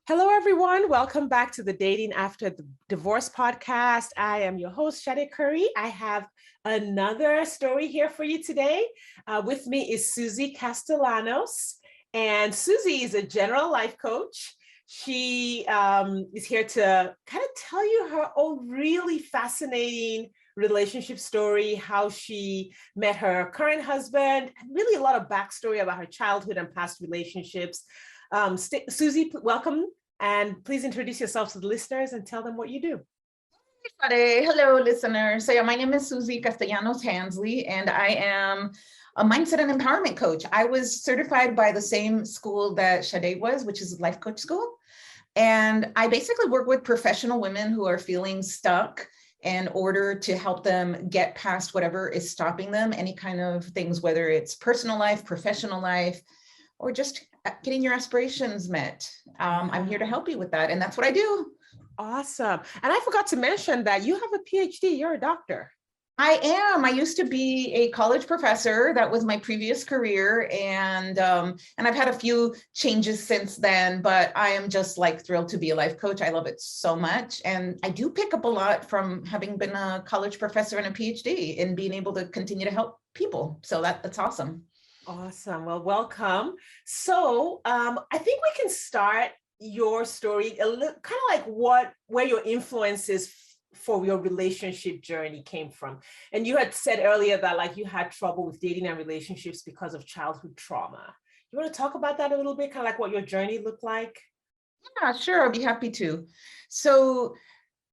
Hello, everyone. Welcome back to the Dating After the Divorce podcast. I am your host, Shade Curry. I have another story here for you today. With me is Susie Castellanos, and Susie is a general life coach. She is here to kind of tell you her own really fascinating relationship story, how she met her current husband, and really a lot of backstory about her childhood and past relationships. Susie, welcome, and please introduce yourself to the listeners and tell them what you do. Hello, listeners. So my name is Susie Castellanos Hansley, and I am a mindset and empowerment coach. I was certified by the same school that Shade was, which is Life Coach School. And I basically work with professional women who are feeling stuck in order to help them get past whatever is stopping them, any kind of things, whether it's personal life, professional life, or just getting your aspirations met. I'm here to help you with that. And that's what I do. Awesome. And I forgot to mention that you have a PhD. You're a doctor. I am. I used to be a college professor. That was my previous career. And I've had a few changes since then, but I am just like thrilled to be a life coach. I love it so much. And I do pick up a lot from having been a college professor and a PhD and being able to continue to help people. So that's awesome. Awesome. Well, welcome. So I think we can start your story a little kind of like where your influences for your relationship journey came from. And you had said earlier that like you had trouble with dating and relationships because of childhood trauma. You want to talk about that a little bit, kind of like what your journey looked like? Yeah, sure. I'll be happy to. So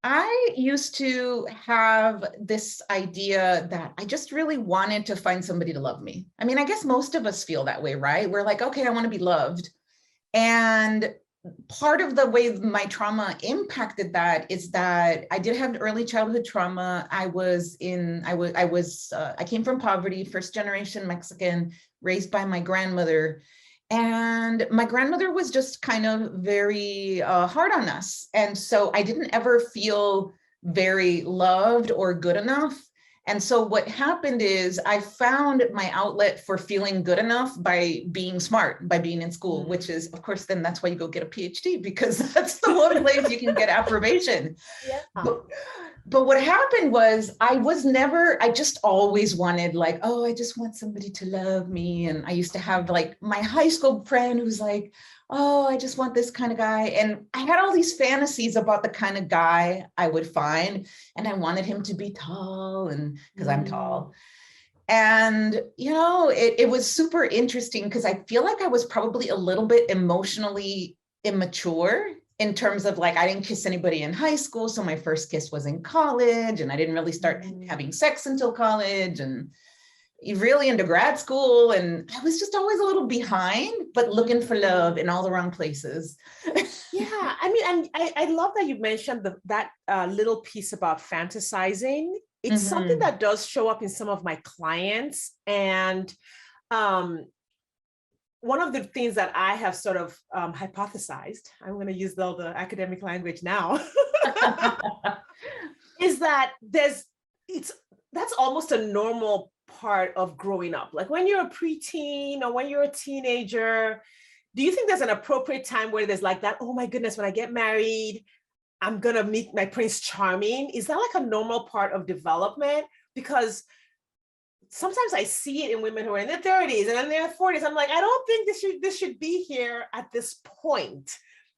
I used to have this idea that I just really wanted to find somebody to love me. I mean, I guess most of us feel that way, right? We're like, okay, I want to be loved. And part of the way my trauma impacted that is that I did have early childhood trauma. I came from poverty, first generation Mexican, raised by my grandmother. And my grandmother was just kind of very hard on us. And so I didn't ever feel very loved or good enough. And so what happened is I found my outlet for feeling good enough by being smart, by being in school, which is, of course, then that's why you go get a PhD, because that's the one place you can get affirmation. Yeah. But what happened was I just always wanted like, oh, I just want somebody to love me. And I used to have like my high school friend who's like, oh, I just want this kind of guy. And I had all these fantasies about the kind of guy I would find. And I wanted him to be tall, and because I'm tall. And, it was super interesting because I feel like I was probably a little bit emotionally immature in terms of like, I didn't kiss anybody in high school. So my first kiss was in college, and I didn't really start having sex until college, and really into grad school. And I was just always a little behind, but looking for love in all the wrong places. Yeah. I mean, and I love that you mentioned that little piece about fantasizing. It's something that does show up in some of my clients. And one of the things that I have sort of hypothesized, I'm going to use all the academic language now, is that that's almost a normal part of growing up. Like when you're a preteen or when you're a teenager, do you think there's an appropriate time where there's like that, oh my goodness, when I get married, I'm going to meet my Prince Charming? Is that like a normal part of development? Because sometimes I see it in women who are in their 30s and in their 40s. I'm like, I don't think this should be here at this point.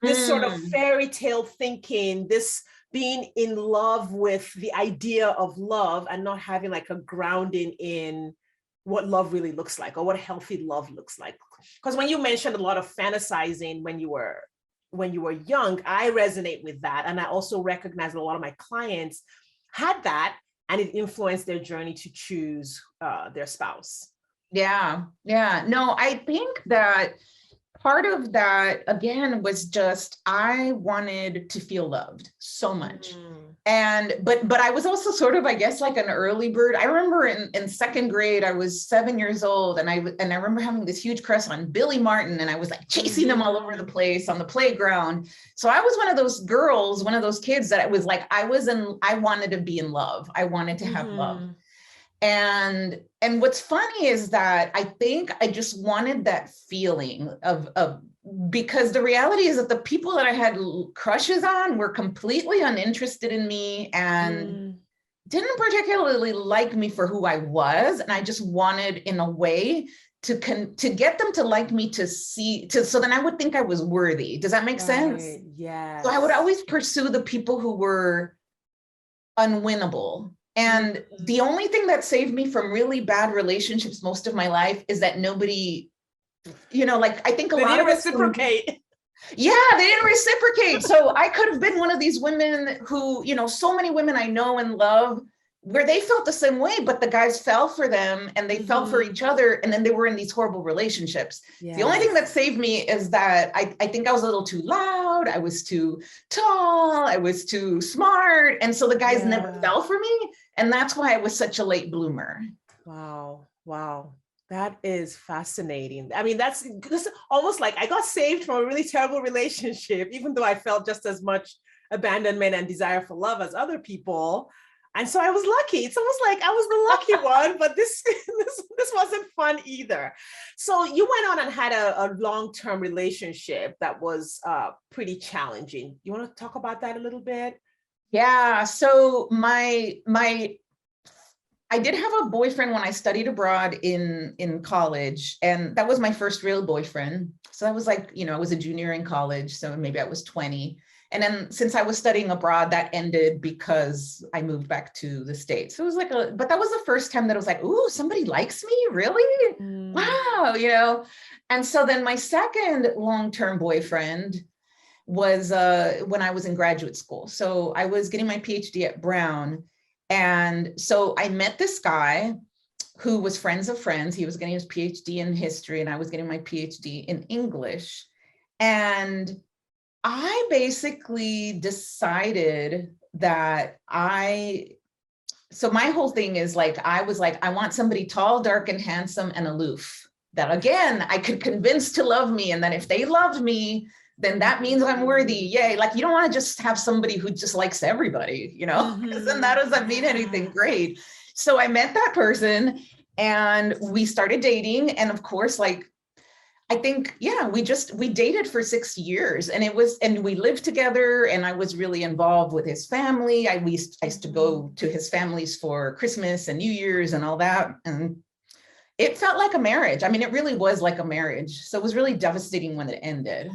This sort of fairy tale thinking, this being in love with the idea of love and not having like a grounding in what love really looks like or what healthy love looks like. Because when you mentioned a lot of fantasizing when you were young, I resonate with that. And I also recognize that a lot of my clients had that, and it influenced their journey to choose their spouse. Yeah. No, I think that part of that, again, was just, I wanted to feel loved so much. But I was also sort of, I guess, like an early bird. I remember in second grade, I was 7 years old, and I remember having this huge crush on Billy Martin, and I was like chasing him all over the place on the playground. So I was one of those girls, one of those kids that it was like, I wanted to be in love. I wanted to have love. And And what's funny is that I think I just wanted that feeling of because the reality is that the people that I had crushes on were completely uninterested in me and didn't particularly like me for who I was. And I just wanted, in a way, to get them to like me, so then I would think I was worthy. Does that make sense? Yes. So I would always pursue the people who were unwinnable. And the only thing that saved me from really bad relationships most of my life is that nobody, like, I think a lot of us reciprocate. Yeah, they didn't reciprocate. So I could have been one of these women who, so many women I know and love, where they felt the same way, but the guys fell for them and they fell for each other. And then they were in these horrible relationships. Yes. The only thing that saved me is that I think I was a little too loud. I was too tall. I was too smart. And so the guys never fell for me. And that's why I was such a late bloomer. Wow. Wow. That is fascinating. I mean, that's almost like I got saved from a really terrible relationship, even though I felt just as much abandonment and desire for love as other people. And so I was lucky. It's almost like I was the lucky one, but this wasn't fun either. So you went on and had a long-term relationship that was pretty challenging. You want to talk about that a little bit? Yeah. So I did have a boyfriend when I studied abroad in college, and that was my first real boyfriend. So I was like, I was a junior in college, so maybe I was 20. And then since I was studying abroad, that ended because I moved back to the States. So it was like but that was the first time that I was like, ooh, somebody likes me, really? Wow, And so then my second long-term boyfriend was when I was in graduate school. So I was getting my PhD at Brown. And so I met this guy who was friends of friends. He was getting his PhD in history and I was getting my PhD in English. And I basically decided that so my whole thing is like, I was like, I want somebody tall, dark, and handsome and aloof that, again, I could convince to love me. And then if they loved me, then that means I'm worthy. Yay. Like, you don't want to just have somebody who just likes everybody, because then that doesn't mean anything great. So I met that person and we started dating. And of course, like, I think, we dated for 6 years and we lived together and I was really involved with his family. I used to go to his families for Christmas and New Year's and all that. And it felt like a marriage. I mean, it really was like a marriage. So it was really devastating when it ended.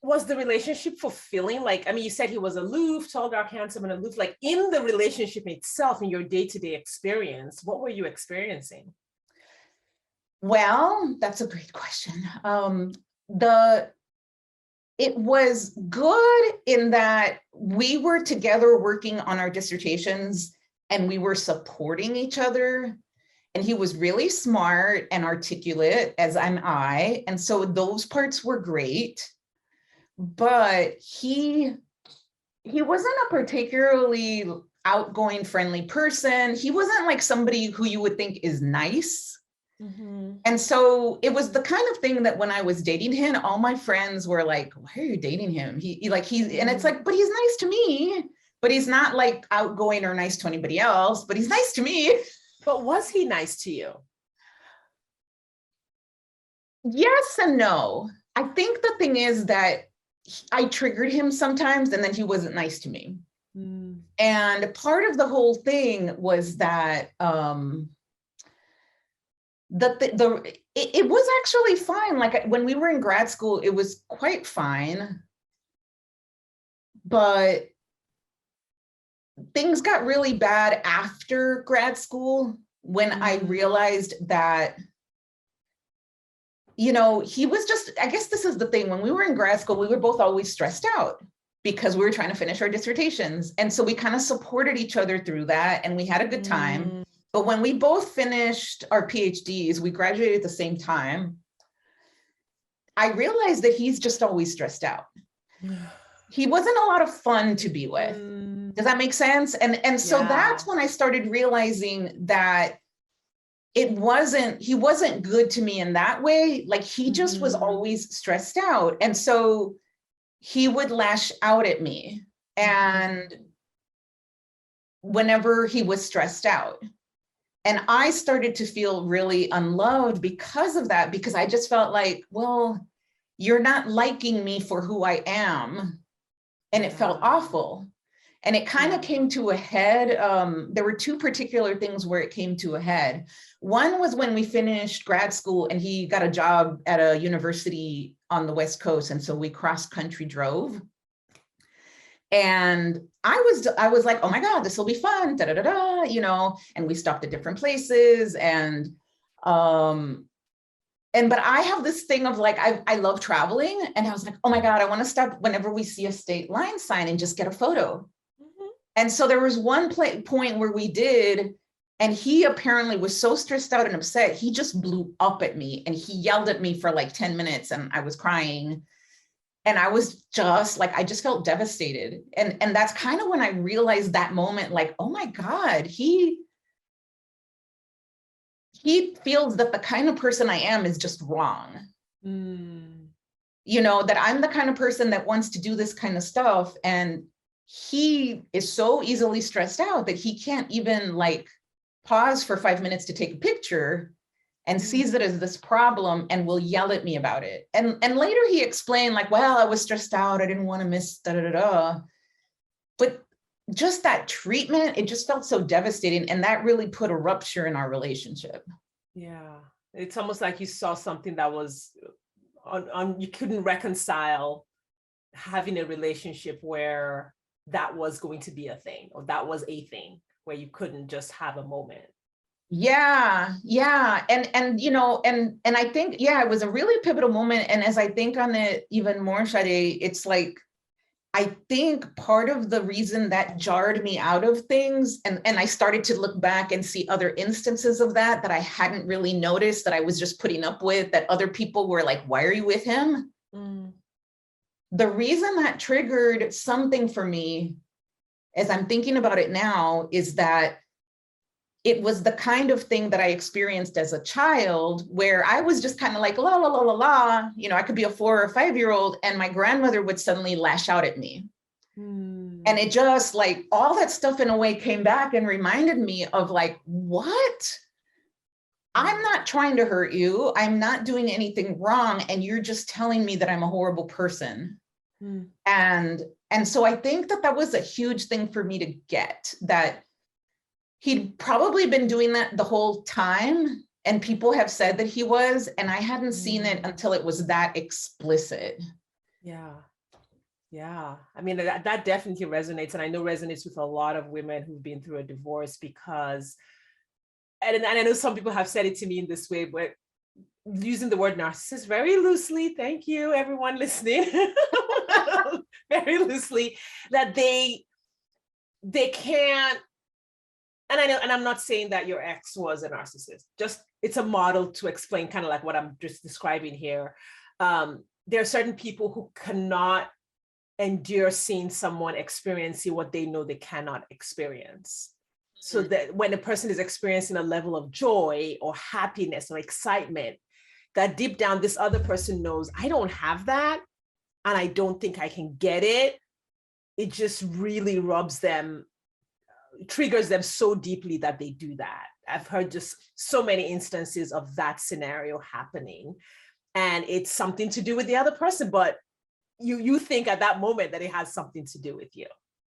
Was the relationship fulfilling? Like, I mean, you said he was aloof, tall, dark, handsome, and aloof. Like, in the relationship itself, in your day-to-day experience, what were you experiencing? Well, that's a great question. It was good in that we were together working on our dissertations and we were supporting each other. And he was really smart and articulate, as am I. And so those parts were great. But he wasn't a particularly outgoing, friendly person. He wasn't like somebody who you would think is nice. And so it was the kind of thing that when I was dating him, all my friends were like, why are you dating him? And it's like, but he's nice to me, but he's not like outgoing or nice to anybody else, but he's nice to me. But was he nice to you? Yes and no. I think the thing is that I triggered him sometimes and then he wasn't nice to me. And part of the whole thing was that it was actually fine. Like when we were in grad school, it was quite fine. But things got really bad after grad school when I realized that, he was just, I guess this is the thing. When we were in grad school, we were both always stressed out because we were trying to finish our dissertations. And so we kind of supported each other through that and we had a good time. But when we both finished our PhDs, we graduated at the same time. I realized that he's just always stressed out. He wasn't a lot of fun to be with. Does that make sense? And so that's when I started realizing that he wasn't good to me in that way. Like he just was always stressed out. And so he would lash out at me and whenever he was stressed out. And I started to feel really unloved because of that, because I just felt like, well, you're not liking me for who I am. And it felt awful. And it kind of came to a head. There were two particular things where it came to a head. One was when we finished grad school and he got a job at a university on the West Coast. And so we cross country drove. And I was like, oh my God, this will be fun, da da da da, you know, and we stopped at different places. But I have this thing of like, I love traveling. And I was like, oh my God, I want to stop whenever we see a state line sign and just get a photo. Mm-hmm. And so there was one point where we did, and he apparently was so stressed out and upset, he just blew up at me and he yelled at me for like 10 minutes and I was crying. And I was just like, I just felt devastated. And that's kind of when I realized that moment, like, oh my God, he feels that the kind of person I am is just wrong. You know, that I'm the kind of person that wants to do this kind of stuff. And he is so easily stressed out that he can't even like pause for 5 minutes to take a picture, and sees it as this problem and will yell at me about it. And later he explained like, well, I was stressed out. I didn't want to miss da da da da. But just that treatment, it just felt so devastating. And that really put a rupture in our relationship. Yeah. It's almost like you saw something that was on you couldn't reconcile having a relationship where that was going to be a thing, or that was a thing where you couldn't just have a moment. Yeah. And you know, and I think, yeah, it was a really pivotal moment. And as I think on it even more, Sade, it's like, I think part of the reason that jarred me out of things, and I started to look back and see other instances of that I hadn't really noticed, that I was just putting up with, that other people were like, why are you with him? The reason that triggered something for me, as I'm thinking about it now, is that it was the kind of thing that I experienced as a child, where I was just kind of like, la, la, la, la, la, you know, I could be a 4 or 5-year-old and my grandmother would suddenly lash out at me. And it just like, all that stuff in a way came back and reminded me of like, what? I'm not trying to hurt you. I'm not doing anything wrong. And you're just telling me that I'm a horrible person. And so I think that was a huge thing for me to get, that he'd probably been doing that the whole time, and people have said that he was, and I hadn't seen it until it was that explicit. Yeah. I mean, that definitely resonates, and I know resonates with a lot of women who've been through a divorce, because, and I know some people have said it to me in this way, but using the word narcissist very loosely, thank you everyone listening, very loosely, that they can't. And I know, and I'm not saying that your ex was a narcissist, just it's a model to explain kind of like what I'm just describing here. There are certain people who cannot endure seeing someone experiencing what they know they cannot experience. So that when a person is experiencing a level of joy or happiness or excitement, that deep down, this other person knows, I don't have that, and I don't think I can get it. It just really triggers them so deeply that they do that. I've heard just so many instances of that scenario happening, and it's something to do with the other person, but you think at that moment that it has something to do with you.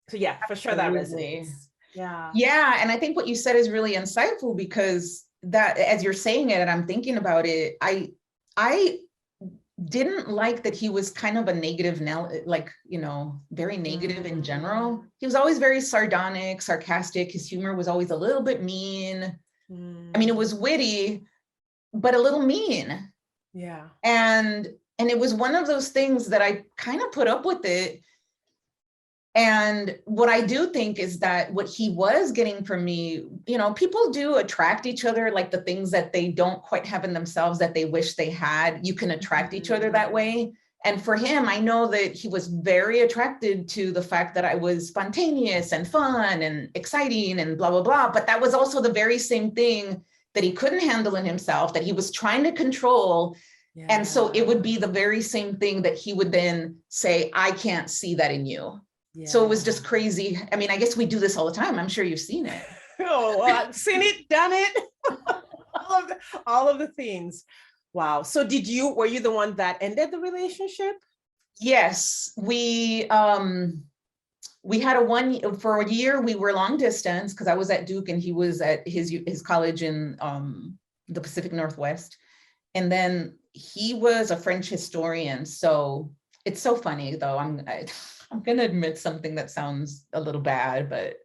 So yeah, for sure that resonates. Yeah. And I think what you said is really insightful, because that, as you're saying it and I'm thinking about it, I didn't like that he was kind of a negative, like, you know, very negative in general. He was always very sardonic, sarcastic. His humor was always a little bit mean. I mean, it was witty, but a little mean. Yeah. And it was one of those things that I kind of put up with it. And what I do think is that what he was getting from me, you know, people do attract each other, like the things that they don't quite have in themselves that they wish they had. You can attract each other that way. And for him, I know that he was very attracted to the fact that I was spontaneous and fun and exciting and blah, blah, blah. But that was also the very same thing that he couldn't handle in himself, that he was trying to control. Yeah. And so it would be the very same thing that he would then say, I can't see that in you. Yeah. So it was just crazy. I mean, I guess we do this all the time. I'm sure you've seen it. Oh, well, I've seen it, done it. All of the things. Wow. So were you the one that ended the relationship? Yes, we had for a year, we were long distance because I was at Duke and he was at his college in the Pacific Northwest. And then he was a French historian. So it's so funny though. I'm going to admit something that sounds a little bad, but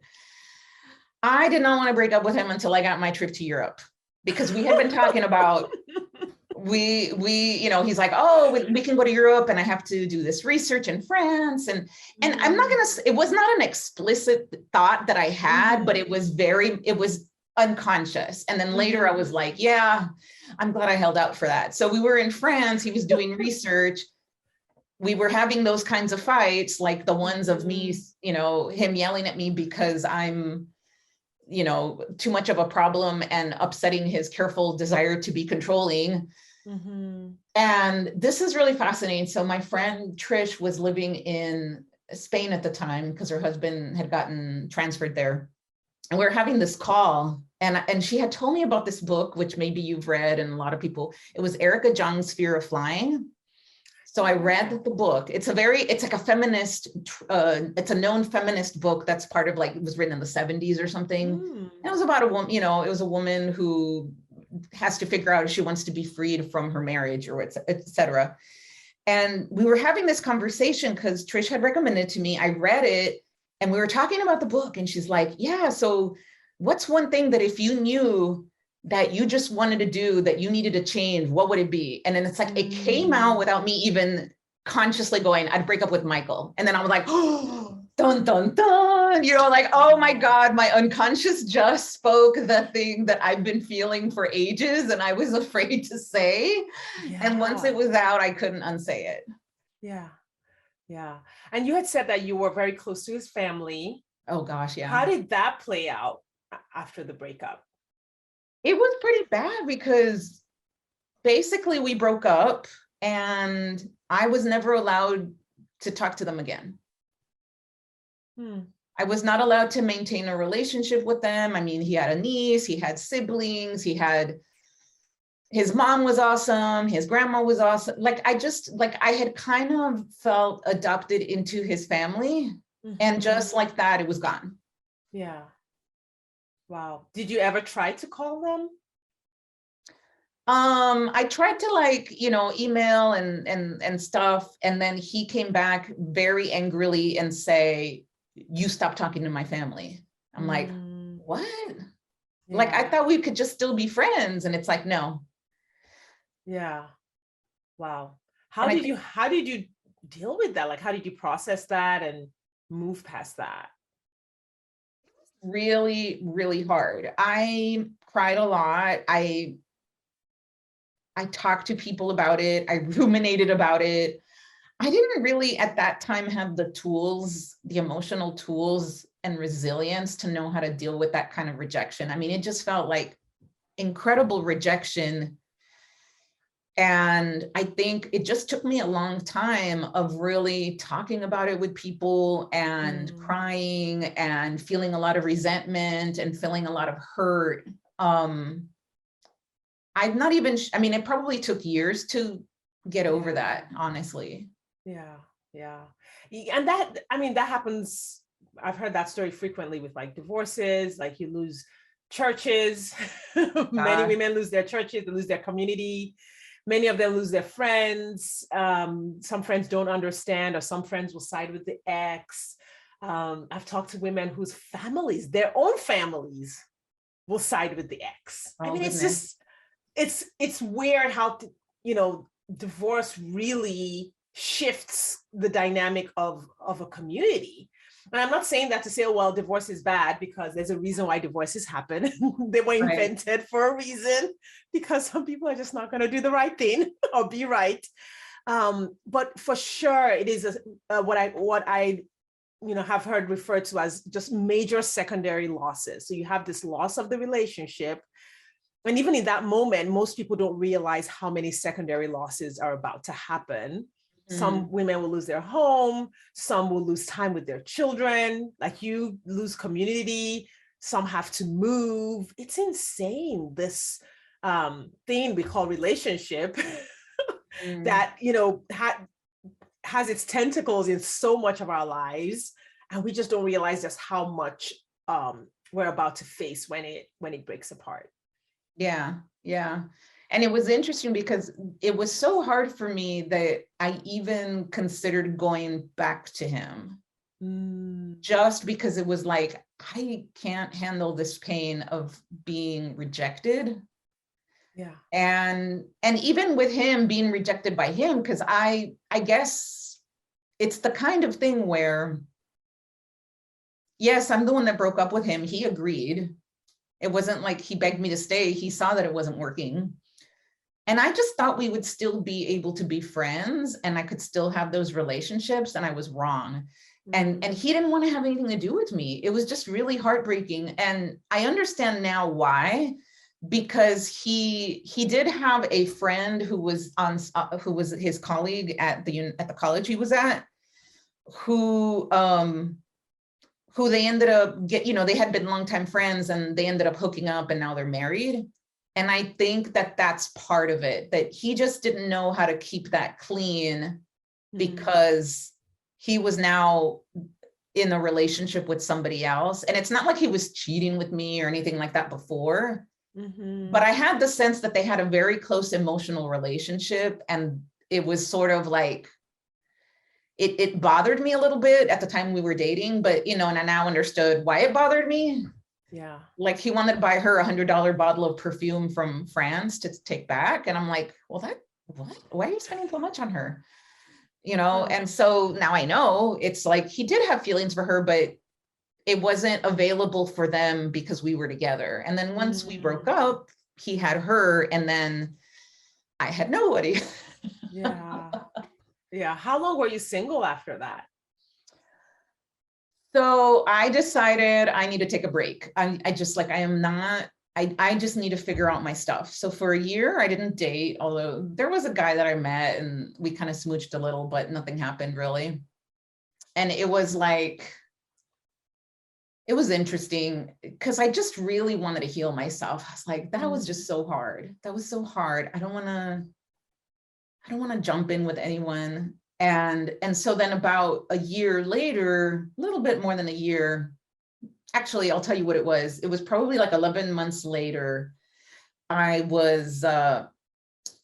I did not want to break up with him until I got my trip to Europe, because we had been talking about, he's like, oh, we can go to Europe and I have to do this research in France. And I'm not going to, it was not an explicit thought that I had, but it was unconscious. And then later I was like, yeah, I'm glad I held out for that. So we were in France, he was doing research. We were having those kinds of fights, like the ones of me, him yelling at me because I'm, too much of a problem and upsetting his careful desire to be controlling. Mm-hmm. And this is really fascinating. So my friend Trish was living in Spain at the time because her husband had gotten transferred there. And we were having this call, and she had told me about this book, which maybe you've read, and a lot of people, it was Erica Jung's Fear of Flying. So I read the book. It's like a feminist, it's a known feminist book that's part of, like, it was written in the 70s or something. Mm. It was about a woman, it was a woman who has to figure out if she wants to be freed from her marriage or et cetera. And we were having this conversation because Trish had recommended to me, I read it, and we were talking about the book, and she's like, yeah, so what's one thing that if you knew that you just wanted to do, that you needed to change, what would it be? And then it's like, it came out without me even consciously going, I'd break up with Michael. And then I was like, oh, dun, dun, dun, like, oh my God, my unconscious just spoke the thing that I've been feeling for ages and I was afraid to say. Yeah. And once it was out, I couldn't unsay it. Yeah. Yeah. And you had said that you were very close to his family. Oh gosh, yeah. How did that play out after the breakup? It was pretty bad because basically we broke up and I was never allowed to talk to them again. I was not allowed to maintain a relationship with them. I mean, he had a niece, he had siblings, his mom was awesome, his grandma was awesome. Like, I had kind of felt adopted into his family. Mm-hmm. And just like that, it was gone. Yeah. Wow. Did you ever try to call them? I tried to email and stuff. And then he came back very angrily and say, you stop talking to my family. I'm like, what? Yeah. Like, I thought we could just still be friends. And it's like, no. Yeah. Wow. How did you deal with that? Like, how did you process that and move past that? Really, really hard. I cried a lot. I talked to people about it. I ruminated about it. I didn't really at that time have the tools, the emotional tools and resilience to know how to deal with that kind of rejection. I mean, it just felt like incredible rejection. And I think it just took me a long time of really talking about it with people and crying and feeling a lot of resentment and feeling a lot of hurt. I'm not even, it probably took years to get over that, honestly. Yeah. Yeah. And that happens. I've heard that story frequently with like divorces, like you lose churches. Many women lose their churches, they lose their community. Many of them lose their friends. Some friends don't understand, or some friends will side with the ex. I've talked to women whose families, their own families, will side with the ex. Oh, goodness. It's weird how, divorce really shifts the dynamic of a community. And I'm not saying that to say, oh, well, divorce is bad, because there's a reason why divorces happen. They were invented for a reason, because some people are just not going to do the right thing or be right. But for sure, it is what I have heard referred to as just major secondary losses. So you have this loss of the relationship. And even in that moment, most people don't realize how many secondary losses are about to happen. Some women will lose their home. Some will lose time with their children. Like, you lose community. some have to move. It's insane, this thing we call relationship Mm. that, has its tentacles in so much of our lives, and we just don't realize just how much we're about to face when it breaks apart. Yeah, yeah. And it was interesting because it was so hard for me that I even considered going back to him, just because it was like, I can't handle this pain of being rejected. Yeah. And even with him being rejected by him, because I guess it's the kind of thing where, yes, I'm the one that broke up with him. He agreed. It wasn't like he begged me to stay. He saw that it wasn't working. And I just thought we would still be able to be friends and I could still have those relationships, and I was wrong. And he didn't want to have anything to do with me. It was just really heartbreaking. And I understand now why, because he did have a friend who was who was his colleague at the college he was at, who they ended up they had been longtime friends and they ended up hooking up and now they're married. And I think that that's part of it, that he just didn't know how to keep that clean because he was now in a relationship with somebody else. And it's not like he was cheating with me or anything like that before, but I had the sense that they had a very close emotional relationship. And it was sort of like, it bothered me a little bit at the time we were dating, but, and I now understood why it bothered me. Yeah. Like he wanted to buy her $100 bottle of perfume from France to take back. And I'm like, well, what? Why are you spending so much on her? And so now I know it's like he did have feelings for her, but it wasn't available for them because we were together. And then once we broke up, he had her, and then I had nobody. Yeah. Yeah. How long were you single after that? So I decided I need to take a break. I just like, I just need to figure out my stuff. So for a year, I didn't date, although there was a guy that I met and we kind of smooched a little, but nothing happened really. And it was like, it was interesting because I just really wanted to heal myself. I was like, that was just so hard. That was so hard. I don't want to jump in with anyone. And so then about a year later, a little bit more than a year, actually, I'll tell you what it was. It was probably like 11 months later. I was,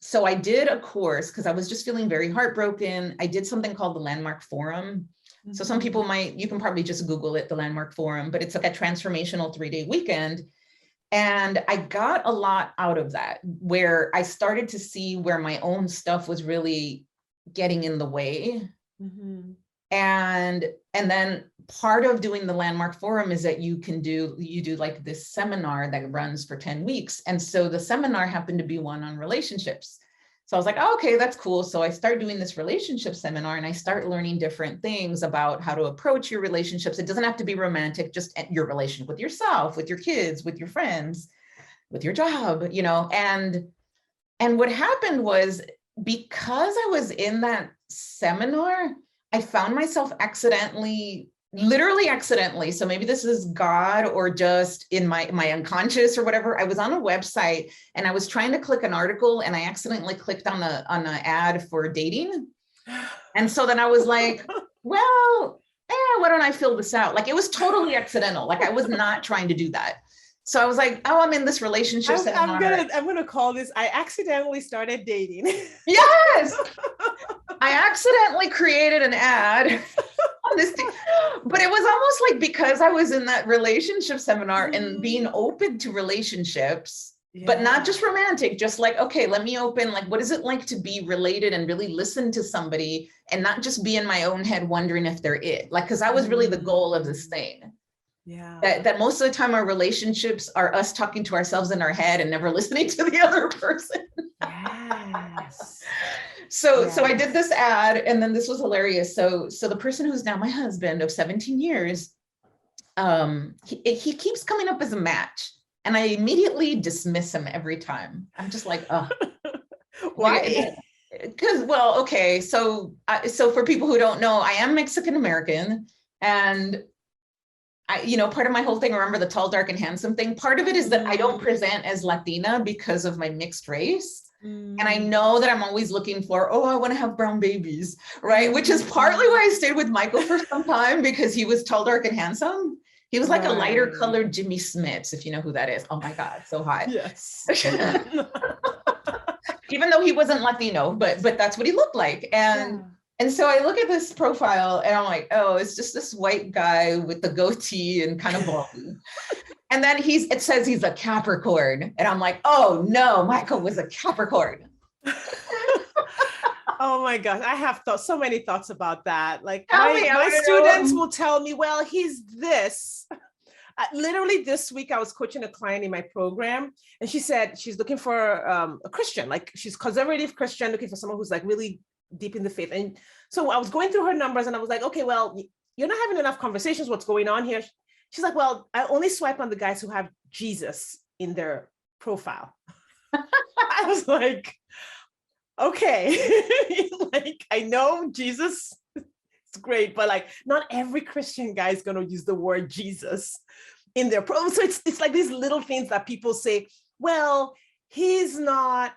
so I did a course because I was just feeling very heartbroken. I did something called the Landmark Forum. So some people you can probably just Google it, the Landmark Forum, but it's like a transformational 3-day weekend. And I got a lot out of that, where I started to see where my own stuff was really getting in the way. And then part of doing the Landmark Forum is that you do like this seminar that runs for 10 weeks. And so the seminar happened to be one on relationships. So I was like, oh, okay, that's cool. So I start doing this relationship seminar and I start learning different things about how to approach your relationships. It doesn't have to be romantic, just your relationship with yourself, with your kids, with your friends, with your job, and what happened was, because I was in that seminar, I found myself literally accidentally. So maybe this is God or just in my unconscious or whatever. I was on a website and I was trying to click an article and I accidentally clicked on an ad for dating. And so then I was like, well, why don't I fill this out? Like it was totally accidental. Like I was not trying to do that. So I was like, oh, I'm in this relationship seminar. I'm gonna call this, I accidentally started dating. Yes. I accidentally created an ad on this thing. But it was almost like, because I was in that relationship seminar and being open to relationships, but not just romantic, just like, okay, let me open, like, what is it like to be related and really listen to somebody and not just be in my own head wondering if they're it. Like, because that was really the goal of this thing. Yeah. That most of the time our relationships are us talking to ourselves in our head and never listening to the other person. Yes. So I did this ad, and then this was hilarious. So the person who's now my husband of 17 years, he keeps coming up as a match, and I immediately dismiss him every time. I'm just like, oh, why? Because, well, okay. So for people who don't know, I am Mexican American, and part of my whole thing, remember the tall, dark, and handsome thing, part of it is that I don't present as Latina because of my mixed race. And I know that I'm always looking for, I want to have brown babies, right? Which is partly why I stayed with Michael for some time, because he was tall, dark, and handsome. He was like a lighter colored Jimmy Smits, if you know who that is. Oh my God, so hot. Yes. Even though he wasn't Latino, but that's what he looked like. And so I look at this profile and I'm like, oh, it's just this white guy with the goatee and kind of baldy. And then it says he's a Capricorn. And I'm like, oh no, Michael was a Capricorn. Oh my gosh, I have so many thoughts about that. Like my students will tell me, well, he's this. Literally this week, I was coaching a client in my program, and she said she's looking for a Christian, like she's conservative Christian, looking for someone who's like really deep in the faith. And so I was going through her numbers and I was like, okay, well, you're not having enough conversations. What's going on here? She's like, well, I only swipe on the guys who have Jesus in their profile. I was like, okay, like I know Jesus is great, but like not every Christian guy is going to use the word Jesus in their profile. So it's like these little things that people say, well, he's not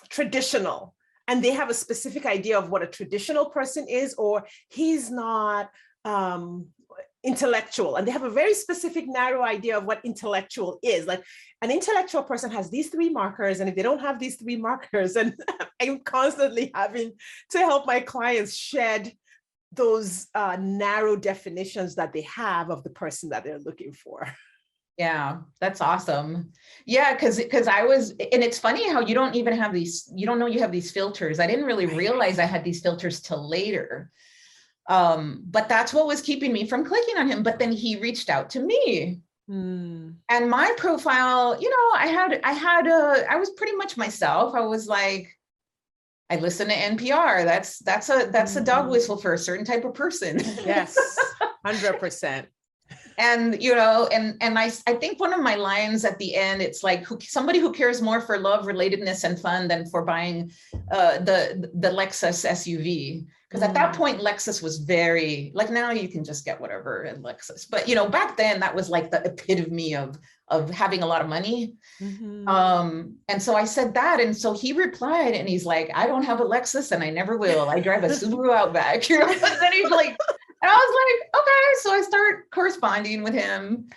traditional. And they have a specific idea of what a traditional person is, or he's not intellectual. And they have a very specific, narrow idea of what intellectual is. Like an intellectual person has these 3 markers. And if they don't have these 3 markers, and I'm constantly having to help my clients shed those narrow definitions that they have of the person that they're looking for. Yeah, that's awesome. Yeah, because and it's funny how you don't even have these, you don't know you have these filters. I didn't really realize I had these filters till later. But that's what was keeping me from clicking on him. But then he reached out to me. And my profile, I was pretty much myself. I was like, I listen to NPR. That's a dog whistle for a certain type of person. Yes, 100%. And, and I think one of my lines at the end, it's like somebody who cares more for love, relatedness, and fun than for buying the Lexus SUV. Because at that point, Lexus was very, like now you can just get whatever in Lexus. But, back then that was like the epitome of having a lot of money. And so I said that. And so he replied and he's like, I don't have a Lexus and I never will. I drive a Subaru Outback. And then he's like, and I was like, okay. So I start corresponding with him.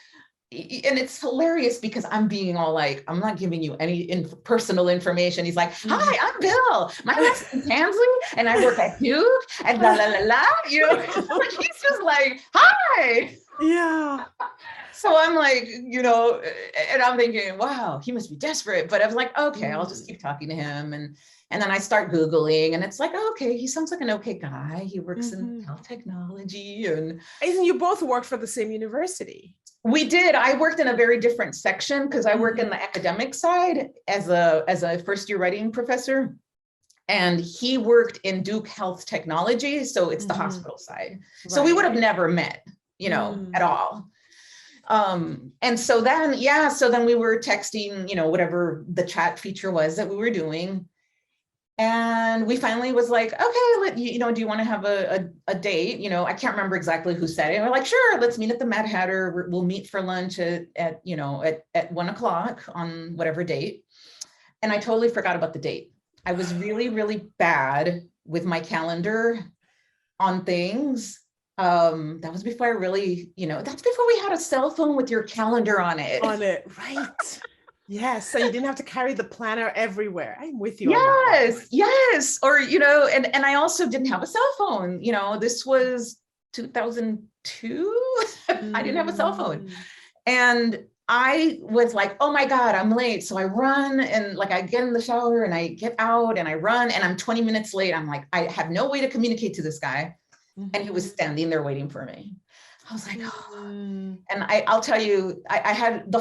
And it's hilarious because I'm being all like, I'm not giving you any personal information. He's like, hi, I'm Bill. My last name's Hansley and I work at Duke and la, la, la, la. He's just like, hi. Yeah. So I'm like, and I'm thinking, wow, he must be desperate. But I was like, okay, I'll just keep talking to him. And then I start Googling and it's like, okay, he sounds like an okay guy. He works in health technology. And you both worked for the same university. We did. I worked in a very different section because I work in the academic side as a first year writing professor. And he worked in Duke Health Technology. So it's the hospital side. Right. So we would have never met, at all. And so then we were texting, whatever the chat feature was that we were doing. And we finally was like, okay, do you want to have a date? I can't remember exactly who said it. And we're like, sure, let's meet at the Mad Hatter. We'll meet for lunch at 1:00 on whatever date. And I totally forgot about the date. I was really, really bad with my calendar on things. That was before I really, that's before we had a cell phone with your calendar on it. Right. Yes. So you didn't have to carry the planner everywhere. I'm with you. Yes. Or, and I also didn't have a cell phone. This was 2002. I didn't have a cell phone. And I was like, oh my God, I'm late. So I run and like, I get in the shower and I get out and I run and I'm 20 minutes late. I'm like, I have no way to communicate to this guy. And he was standing there waiting for me. I was like, oh. And I'll tell you, I had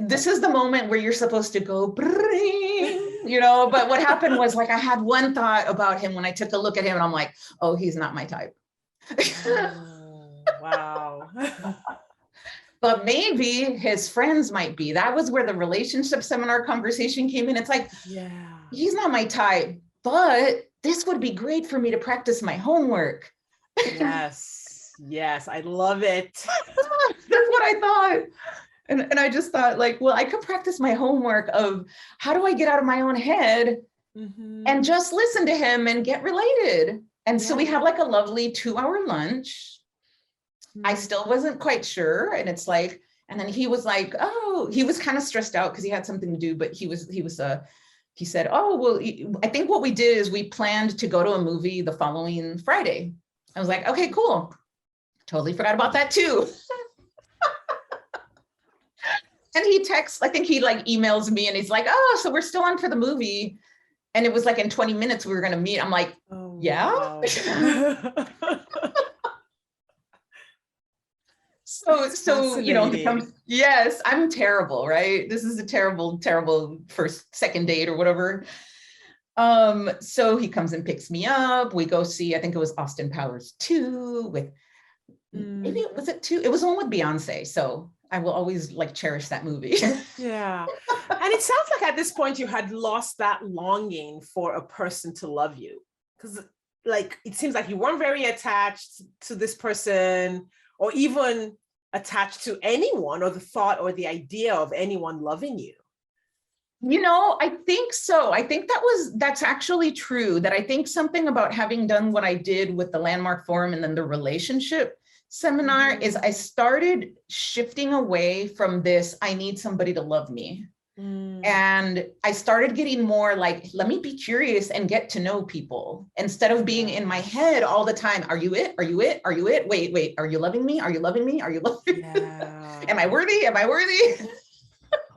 this is the moment where you're supposed to go, but what happened was like, I had one thought about him when I took a look at him and I'm like, oh, he's not my type. Wow. But maybe his friends might be. That was where the relationship seminar conversation came in. It's like, he's not my type, but this would be great for me to practice my homework. Yes. Yes, I love it. That's what I thought. And I just thought like, well, I could practice my homework of how do I get out of my own head and just listen to him and get related. And so we have like a lovely 2-hour lunch. I still wasn't quite sure. And it's like, and then he was like, oh, he was kind of stressed out because he had something to do, but he said, oh, well, I think what we did is we planned to go to a movie the following Friday. I was like, okay, cool. Totally forgot about that too. And he texts, I think he like emails me and he's like, oh, so we're still on for the movie. And it was like in 20 minutes we were going to meet. I'm like, oh, yeah. Wow. So, you know, he comes, yes, I'm terrible, right? This is a terrible, terrible second date or whatever. So he comes and picks me up. We go see, I think it was Austin Powers 2 with, maybe it was it 2? It was the one with Beyonce. So I will always like cherish that movie. Yeah. And it sounds like at this point you had lost that longing for a person to love you. Because like, it seems like you weren't very attached to this person or even attached to anyone or the thought or the idea of anyone loving you. You know, I think so. I think that's actually true, that I think something about having done what I did with the Landmark Forum and then the relationship seminar is I started shifting away from this, I need somebody to love me. And I started getting more like, let me be curious and get to know people instead of being in my head all the time. Are you it? Are you it? Are you it? Wait, are you loving me? Are you loving me? Are you loving me? Yeah. Am I worthy? Am I worthy?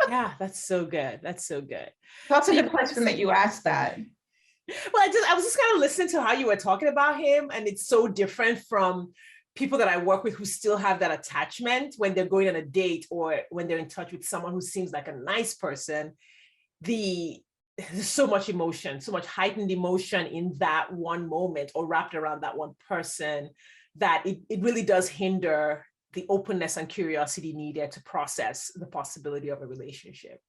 Yeah, that's so good. That's so good. That's a good question that you asked that. Well, I was just kind of listening to how you were talking about him, and it's so different from people that I work with who still have that attachment when they're going on a date or when they're in touch with someone who seems like a nice person. There's so much emotion, so much heightened emotion in that one moment or wrapped around that one person that it really does hinder the openness and curiosity needed to process the possibility of a relationship.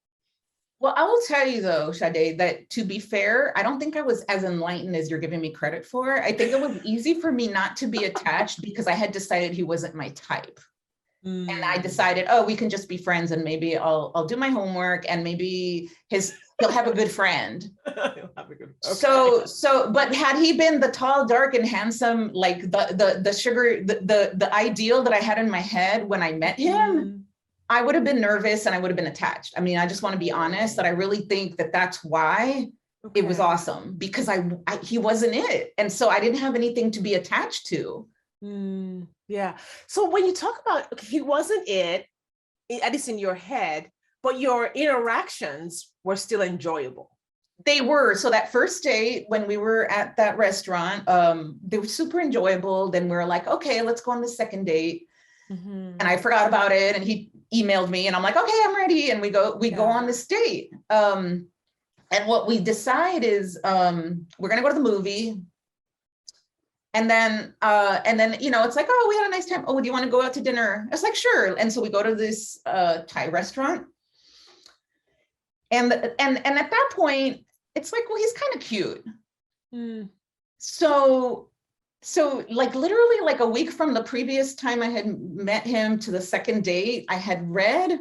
Well, I will tell you though, Sade, that to be fair, I don't think I was as enlightened as you're giving me credit for. I think it was easy for me not to be attached because I had decided he wasn't my type. And I decided, oh, we can just be friends and maybe I'll do my homework and maybe he'll have a good friend. Okay. So, but had he been the tall, dark and handsome, like the sugar, the ideal that I had in my head when I met him, I would have been nervous and I would have been attached. I mean, I just want to be honest that I really think that that's why it was awesome, because he wasn't it. And so I didn't have anything to be attached to. Yeah. So when you talk about he wasn't it, at least in your head, but your interactions were still enjoyable. They were. So that first date when we were at that restaurant, they were super enjoyable. Then we were like, okay, let's go on the second date. And I forgot about it. And he emailed me and I'm like, okay, I'm ready. And we go on this date. And what we decide is we're going to go to the movie. And then, you know, it's like, oh, we had a nice time. Oh, do you want to go out to dinner? It's like, sure. And so we go to this Thai restaurant. And at that point, it's like, well, he's kind of cute. So like literally like a week from the previous time I had met him to the second date, I had read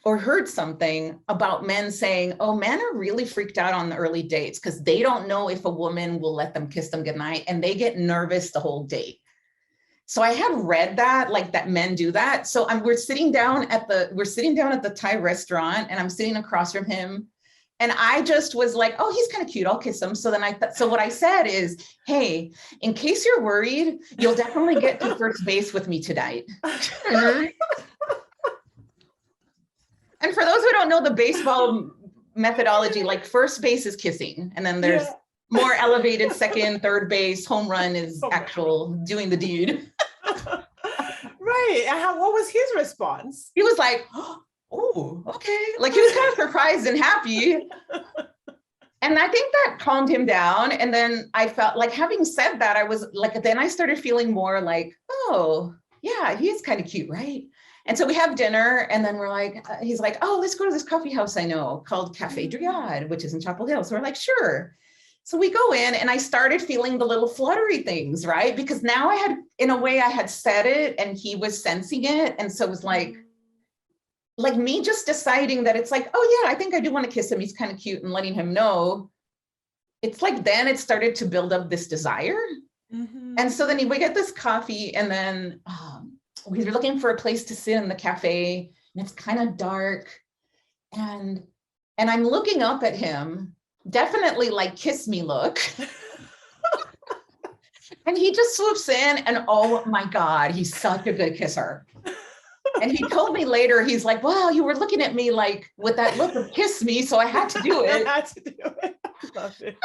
or heard something about men saying, oh, men are really freaked out on the early dates because they don't know if a woman will let them kiss them goodnight and they get nervous the whole date. So I had read that, like that men do that. So we're sitting down at the Thai restaurant and I'm sitting across from him. And I just was like, oh, he's kind of cute. I'll kiss him. So then so what I said is, hey, in case you're worried, you'll definitely get to first base with me tonight. And for those who don't know the baseball methodology, like first base is kissing. And then there's more elevated second, third base, home run is actual doing the deed. Right. And what was his response? He was like, oh, okay. Like he was kind of surprised and happy. And I think that calmed him down. And then I felt like, having said that, I was like, then I started feeling more like, oh, yeah, he is kind of cute, right? And so we have dinner and then we're like, he's like, oh, let's go to this coffee house I know called Cafe Driad, which is in Chapel Hill. So we're like, sure. So we go in and I started feeling the little fluttery things, right? Because now I had, in a way I had said it and he was sensing it. And so it was like me just deciding that it's like, oh yeah, I think I do want to kiss him. He's kind of cute, and letting him know. It's like, then it started to build up this desire. And so then we get this coffee, and then we were looking for a place to sit in the cafe, and it's kind of dark. And I'm looking up at him, definitely like kiss me look. And he just swoops in, and oh my God, he's such a good kisser. And he told me later, he's like, well, you were looking at me like with that look of kiss me, so I had to do it. I had to do it. I love it.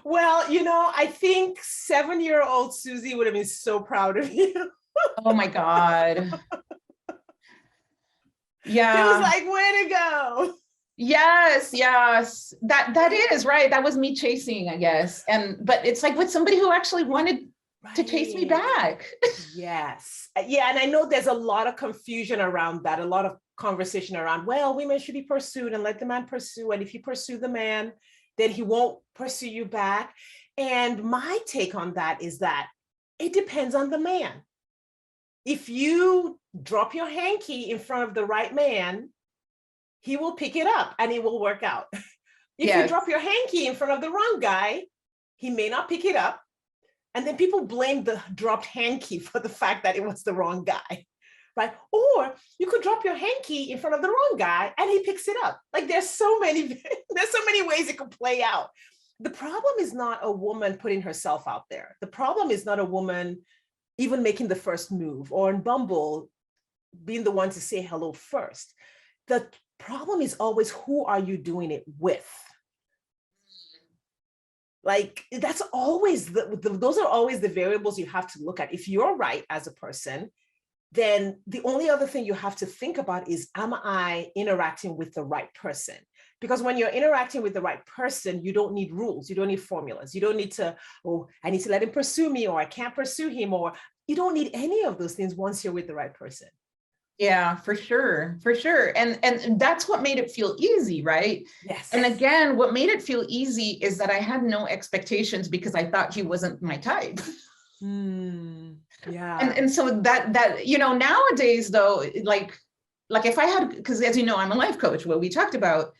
Well, you know, I think 7-year-old Susie would have been so proud of you. Oh my God. Yeah. It was like, way to go. Yes, yes. That is right. That was me chasing, I guess. But it's like with somebody who actually wanted to chase me back. Yes. Yeah. And I know there's a lot of confusion around that, a lot of conversation around, well, women should be pursued and let the man pursue. And if you pursue the man, then he won't pursue you back. And my take on that is that it depends on the man. If you drop your hanky in front of the right man, he will pick it up and it will work out. If you drop your hanky in front of the wrong guy, he may not pick it up. And then people blame the dropped hanky for the fact that it was the wrong guy, right? Or you could drop your hanky in front of the wrong guy and he picks it up. Like there's so many ways it could play out. The problem is not a woman putting herself out there. The problem is not a woman even making the first move, or in Bumble, being the one to say hello first. The problem is always, who are you doing it with? Like, that's always, those are always the variables you have to look at. If you're right as a person, then the only other thing you have to think about is, am I interacting with the right person? Because when you're interacting with the right person, you don't need rules. You don't need formulas. You don't need to, oh, I need to let him pursue me, or I can't pursue him, or you don't need any of those things once you're with the right person. Yeah, for sure, for sure. And that's what made it feel easy, right? Yes. And again, what made it feel easy is that I had no expectations because I thought he wasn't my type. Yeah. And so that, you know, nowadays though, like if I had, because as you know, I'm a life coach, what we talked about,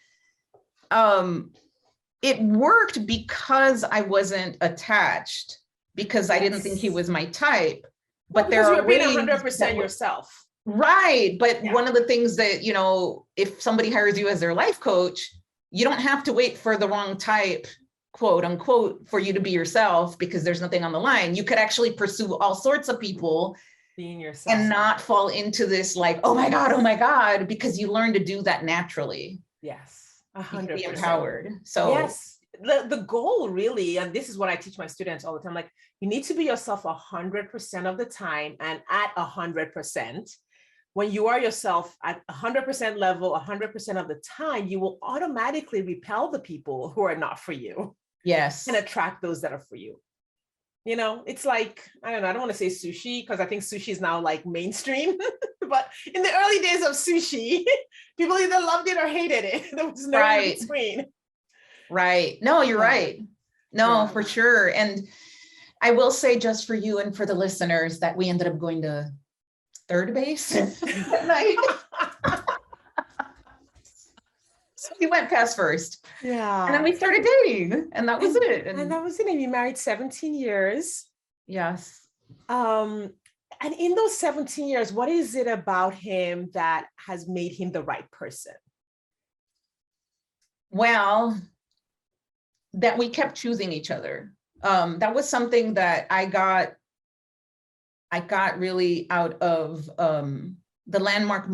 it worked because I wasn't attached, because I didn't think he was my type. But there are ways, you're being 100% yourself. Right. But one of the things that, you know, if somebody hires you as their life coach, you don't have to wait for the wrong type, quote unquote, for you to be yourself, because there's nothing on the line. You could actually pursue all sorts of people, being yourself, and not fall into this like, oh my God, because you learn to do that naturally. Yes. 100%. Be empowered. So yes, the goal really, and this is what I teach my students all the time, like, you need to be yourself 100% of the time, and at 100%. When you are yourself at 100% level, 100% of the time, you will automatically repel the people who are not for you. Yes. And attract those that are for you. You know, it's like, I don't know, I don't want to say sushi, because I think sushi is now like mainstream. But in the early days of sushi, people either loved it or hated it. There was no in between. Right. No, you're right. No, for sure. And I will say, just for you and for the listeners, that we ended up going to third base that night. So we went past first. Yeah. And then we started dating, and that was it. And that was it. And you married 17 years. Yes. And in those 17 years, what is it about him that has made him the right person? Well, that we kept choosing each other. That was something that I got really out of the Landmark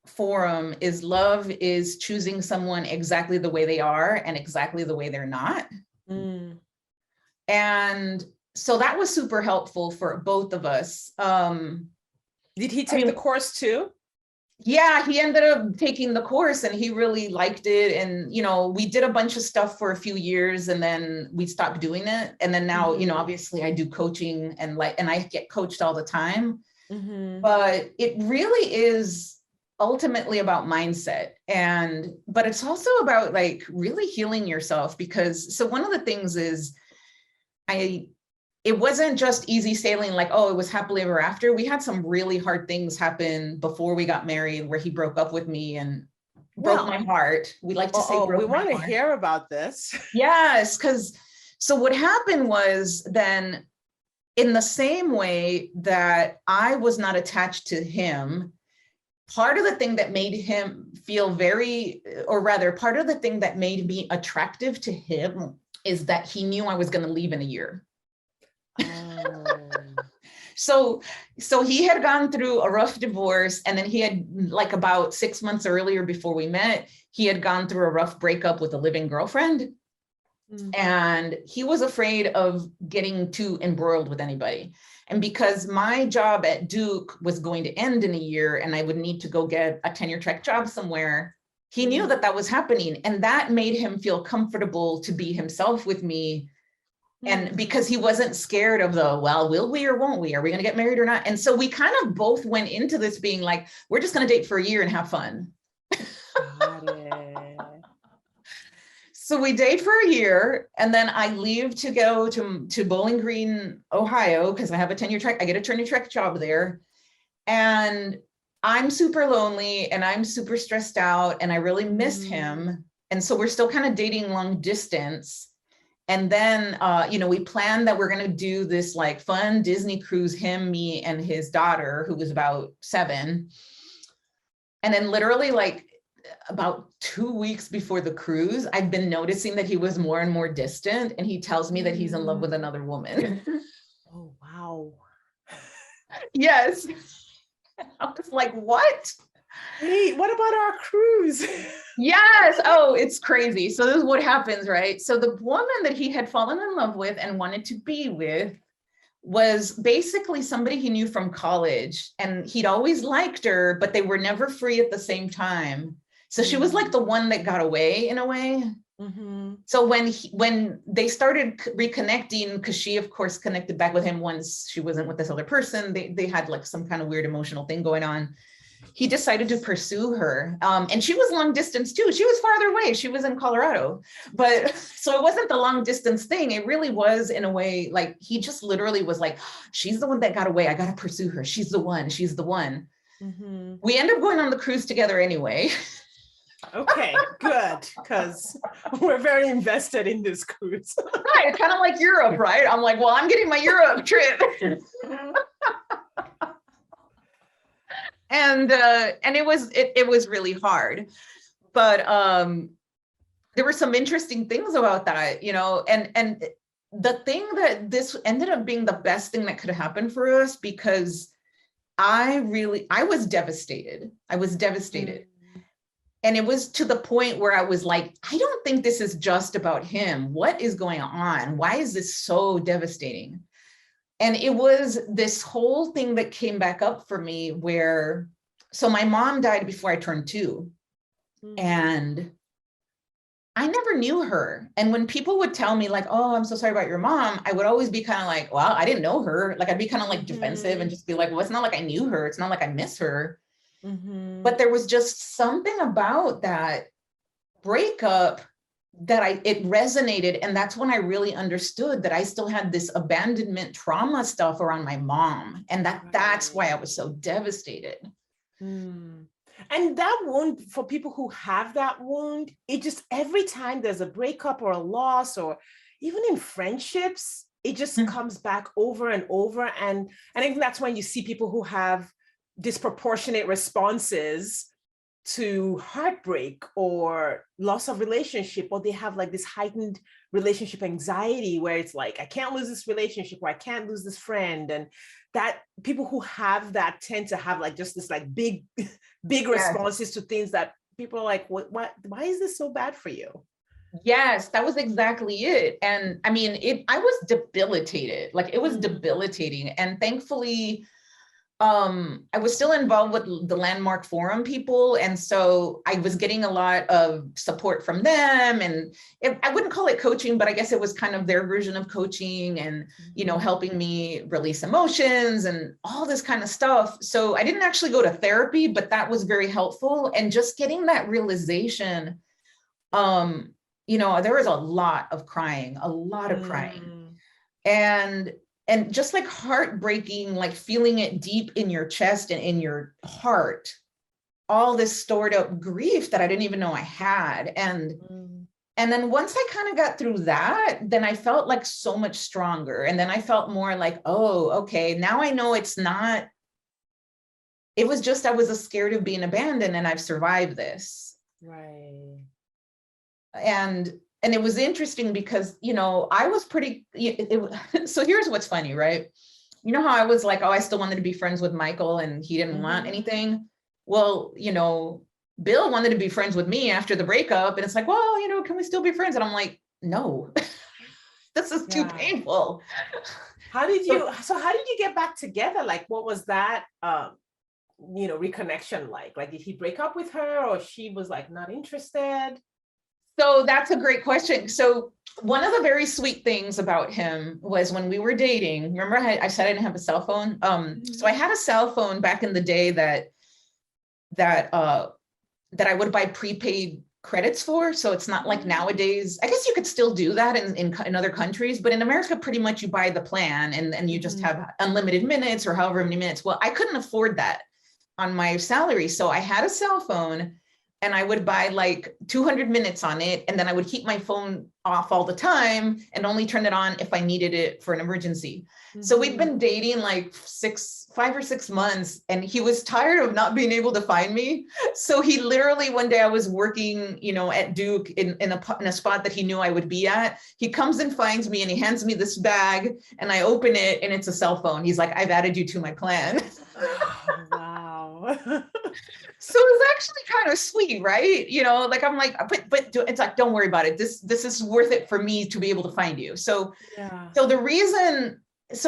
Forum. Is love is choosing someone exactly the way they are and exactly the way they're not. And so that was super helpful for both of us. Did he take the course too? Yeah, he ended up taking the course and he really liked it. And, you know, we did a bunch of stuff for a few years and then we stopped doing it. And then now, you know, obviously I do coaching and I get coached all the time. But it really is ultimately about mindset. But it's also about like really healing yourself, because so one of the things is it wasn't just easy sailing, like, oh, it was happily ever after. We had some really hard things happen before we got married, where he broke up with me and broke my heart. We like to say broke we my want to heart. hear about this. Yes, because so what happened was then, in the same way that I was not attached to him, part of the thing that made him feel part of the thing that made me attractive to him is that he knew I was going to leave in a year. So he had gone through a rough divorce, and then he had, like, about 6 months earlier, before we met, he had gone through a rough breakup with a living girlfriend. And he was afraid of getting too embroiled with anybody. And because my job at Duke was going to end in a year and I would need to go get a tenure track job somewhere, he knew that was happening. And that made him feel comfortable to be himself with me. And because he wasn't scared of well, will we or won't we? Are we going to get married or not? And so we kind of both went into this being like, we're just going to date for a year and have fun. Got it. So we date for a year, and then I leave to go to Bowling Green, Ohio, because I have a tenure track. I get a tenure track job there. And I'm super lonely and I'm super stressed out and I really miss him. And so we're still kind of dating long distance. And then, we planned that we're going to do this like fun Disney cruise, him, me, and his daughter, who was about 7. And then literally like about 2 weeks before the cruise, I've been noticing that he was more and more distant, and he tells me that he's in love with another woman. Oh, wow. Yes. I was like, what? Wait, what about our cruise? Yes. Oh, it's crazy. So this is what happens, right? So the woman that he had fallen in love with and wanted to be with was basically somebody he knew from college, and he'd always liked her, but they were never free at the same time. So she was like the one that got away in a way. So when they started reconnecting, because she of course connected back with him once she wasn't with this other person, they had like some kind of weird emotional thing going on. He decided to pursue her. And she was long distance too. She was farther away. She was in Colorado. But so it wasn't the long distance thing. It really was, in a way, like he just literally was like, she's the one that got away. I got to pursue her. She's the one. She's the one. We end up going on the cruise together anyway. Okay, good, because we're very invested in this cruise. Right. It's kind of like Europe, right? I'm like, well, I'm getting my Europe trip. And it was really hard, but there were some interesting things about that, and the thing that this ended up being the best thing that could have happened for us, because I was devastated. And it was to the point where I was like, I don't think this is just about him. What is going on? Why is this so devastating? And it was this whole thing that came back up for me so my mom died before I turned 2. And I never knew her. And when people would tell me like, oh, I'm so sorry about your mom, I would always be kind of like, well, I didn't know her. Like, I'd be kind of like defensive and just be like, well, it's not like I knew her. It's not like I miss her. But there was just something about that breakup that it resonated. And that's when I really understood that I still had this abandonment trauma stuff around my mom. And that's why I was so devastated. And that wound, for people who have that wound, it just, every time there's a breakup or a loss, or even in friendships, it just comes back over and over. And I think that's when you see people who have disproportionate responses to heartbreak or loss of relationship, or they have like this heightened relationship anxiety where it's like, I can't lose this relationship, or I can't lose this friend. And that people who have that tend to have like just this like big responses to things that people are like, what, why is this so bad for you? Yes, that was exactly it. And I mean, I was debilitated. Like, it was debilitating. And thankfully, I was still involved with the Landmark Forum people. And so I was getting a lot of support from them. And I wouldn't call it coaching, but I guess it was kind of their version of coaching and, helping me release emotions and all this kind of stuff. So I didn't actually go to therapy, but that was very helpful. And just getting that realization, there was a lot of crying, and just like heartbreaking, like feeling it deep in your chest and in your heart, all this stored up grief that I didn't even know I had. And then once I kind of got through that, then I felt like so much stronger. And then I felt more like, oh, okay, now I know it was just, I was scared of being abandoned and I've survived this. Right. And it was interesting because, I was pretty, so here's what's funny, right? You know how I was like, oh, I still wanted to be friends with Michael and he didn't want anything. Well, Bill wanted to be friends with me after the breakup. And it's like, well, can we still be friends? And I'm like, no, this is too painful. How did you get back together? Like, what was that, reconnection like? Like, did he break up with her or she was like not interested? So that's a great question. So one of the very sweet things about him was when we were dating, remember I said I didn't have a cell phone? So I had a cell phone back in the day that I would buy prepaid credits for. So it's not like nowadays, I guess you could still do that in other countries, but in America, pretty much you buy the plan and you just have unlimited minutes or however many minutes. Well, I couldn't afford that on my salary. So I had a cell phone and I would buy like 200 minutes on it. And then I would keep my phone off all the time and only turn it on if I needed it for an emergency. So we'd been dating like 5 or 6 months and he was tired of not being able to find me. So he literally, one day I was working, at Duke in a spot that he knew I would be at. He comes and finds me and he hands me this bag and I open it and it's a cell phone. He's like, I've added you to my plan. Oh, wow. So it was actually kind of sweet, right? Like I'm like, but it's like, don't worry about it. This is worth it for me to be able to find you. So I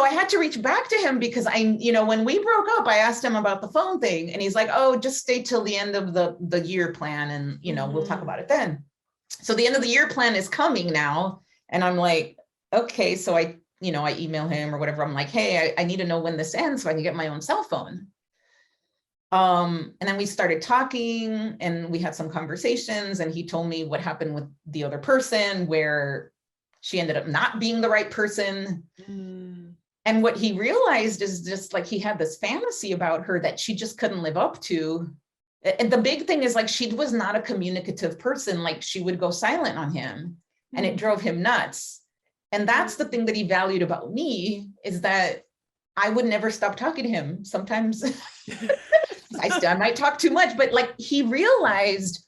had to reach back to him because when we broke up, I asked him about the phone thing and he's like, oh, just stay till the end of the year plan. And, we'll talk about it then. So the end of the year plan is coming now. And I'm like, okay. So I email him or whatever. I'm like, hey, I need to know when this ends so I can get my own cell phone. And then we started talking and we had some conversations and he told me what happened with the other person where she ended up not being the right person. And what he realized is just like he had this fantasy about her that she just couldn't live up to. And the big thing is like she was not a communicative person. Like she would go silent on him and it drove him nuts. And that's the thing that he valued about me is that I would never stop talking to him. Sometimes I might talk too much, but like he realized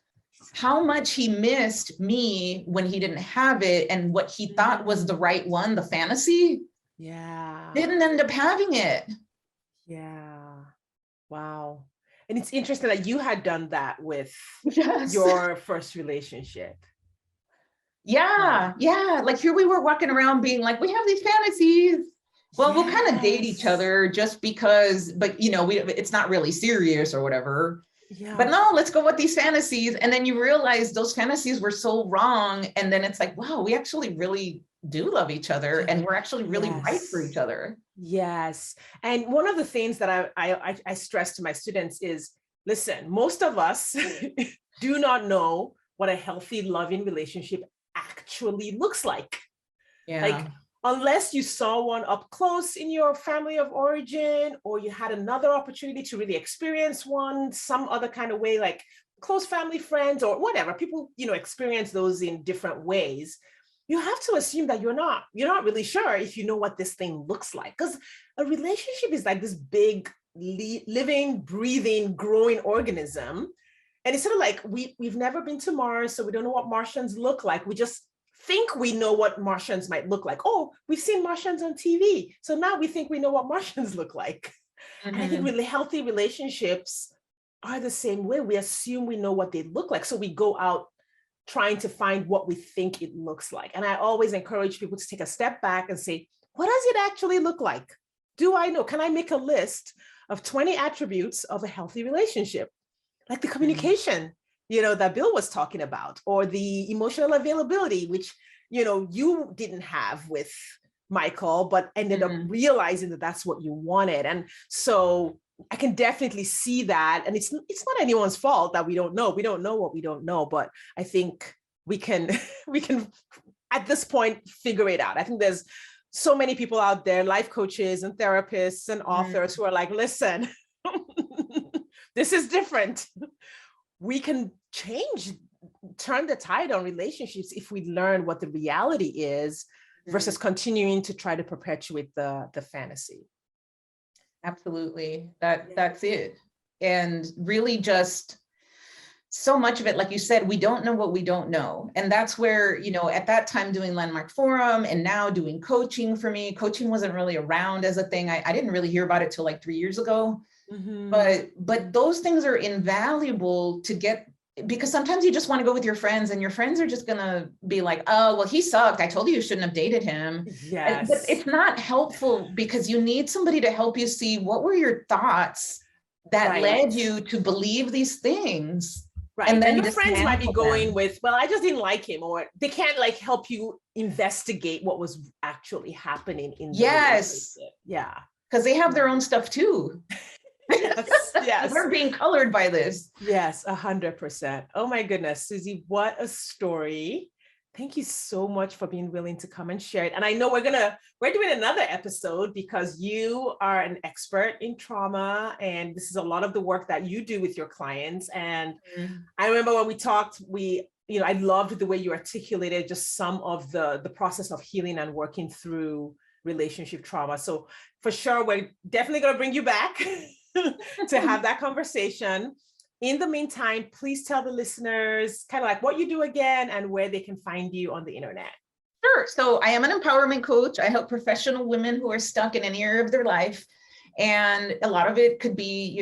how much he missed me when he didn't have it and what he thought was the right one, the fantasy. Yeah. Didn't end up having it. Yeah. Wow. And it's interesting that you had done that with Yes. your first relationship. Yeah. Like here we were walking around being like, we have these fantasies. Well, we'll kind of date each other just because, but it's not really serious or whatever. Yeah. But no, let's go with these fantasies. And then you realize those fantasies were so wrong. And then it's like, wow, we actually really do love each other and we're actually really right for each other. Yes. And one of the things that I stress to my students is, listen, most of us do not know what a healthy, loving relationship actually looks like. Yeah. Like, unless you saw one up close in your family of origin, or you had another opportunity to really experience one some other kind of way, like close family, friends, or whatever, people, experience those in different ways. You have to assume that you're not really sure if you know what this thing looks like, because a relationship is like this big, living, breathing, growing organism. And it's sort of like we've never been to Mars, so we don't know what Martians look like. We just think we know what Martians might look like. Oh, we've seen Martians on TV, so now we think we know what Martians look like. And I think really healthy relationships are the same way. We assume we know what they look like, so we go out trying to find what we think it looks like. And I always encourage people to take a step back and say, what does it actually look like? do I know? Can I make a list of 20 attributes of a healthy relationship? Like the communication, that Bill was talking about, or the emotional availability, which, you didn't have with Michael, but ended up realizing that that's what you wanted. And so I can definitely see that. And it's not anyone's fault that we don't know. We don't know what we don't know, but I think we can at this point figure it out. I think there's so many people out there, life coaches and therapists and authors who are like, listen, this is different. We can turn the tide on relationships if we learn what the reality is versus continuing to try to perpetuate the fantasy. Absolutely. That's it. And really just so much of it, like you said, we don't know what we don't know. And that's where, at that time doing Landmark Forum and now doing coaching for me, coaching wasn't really around as a thing. I didn't really hear about it till like 3 years ago. But those things are invaluable to get, because sometimes you just want to go with your friends and your friends are just going to be like, oh, well, he sucked. I told you shouldn't have dated him. Yes. But it's not helpful because you need somebody to help you see what were your thoughts that led you to believe these things. Right. And then your friends might be going with, well, I just didn't like him, or they can't like help you investigate what was actually happening in the relationship. Yeah. Because they have their own stuff too. Yes. We're being colored by this. Yes, 100%. Oh my goodness, Susie, what a story. Thank you so much for being willing to come and share it. And I know we're doing another episode because you are an expert in trauma, and this is a lot of the work that you do with your clients. And I remember when we talked, I loved the way you articulated just some of the process of healing and working through relationship trauma. So for sure, we're definitely going to bring you back to have that conversation. In the meantime, please tell the listeners kind of like what you do again and where they can find you on the internet. Sure. So I am an empowerment coach. I help professional women who are stuck in any area of their life. And a lot of it could be,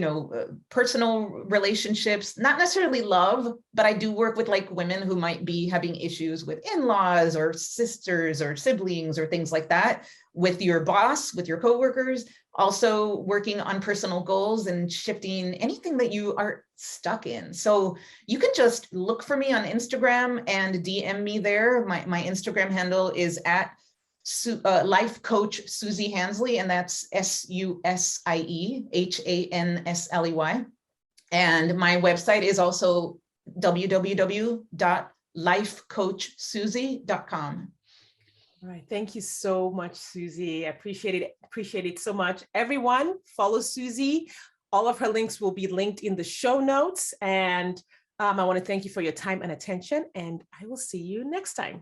personal relationships, not necessarily love, but I do work with like women who might be having issues with in-laws or sisters or siblings or things like that, with your boss, with your coworkers, also working on personal goals and shifting anything that you are stuck in. So you can just look for me on Instagram and DM me there. My Instagram handle is at Life Coach Susie Hansley, and that's SUSIE HANSLEY. And my website is also www.lifecoachsusie.com. All right. Thank you so much, Susie. I appreciate it so much. Everyone, follow Susie. All of her links will be linked in the show notes. And I want to thank you for your time and attention, and I will see you next time.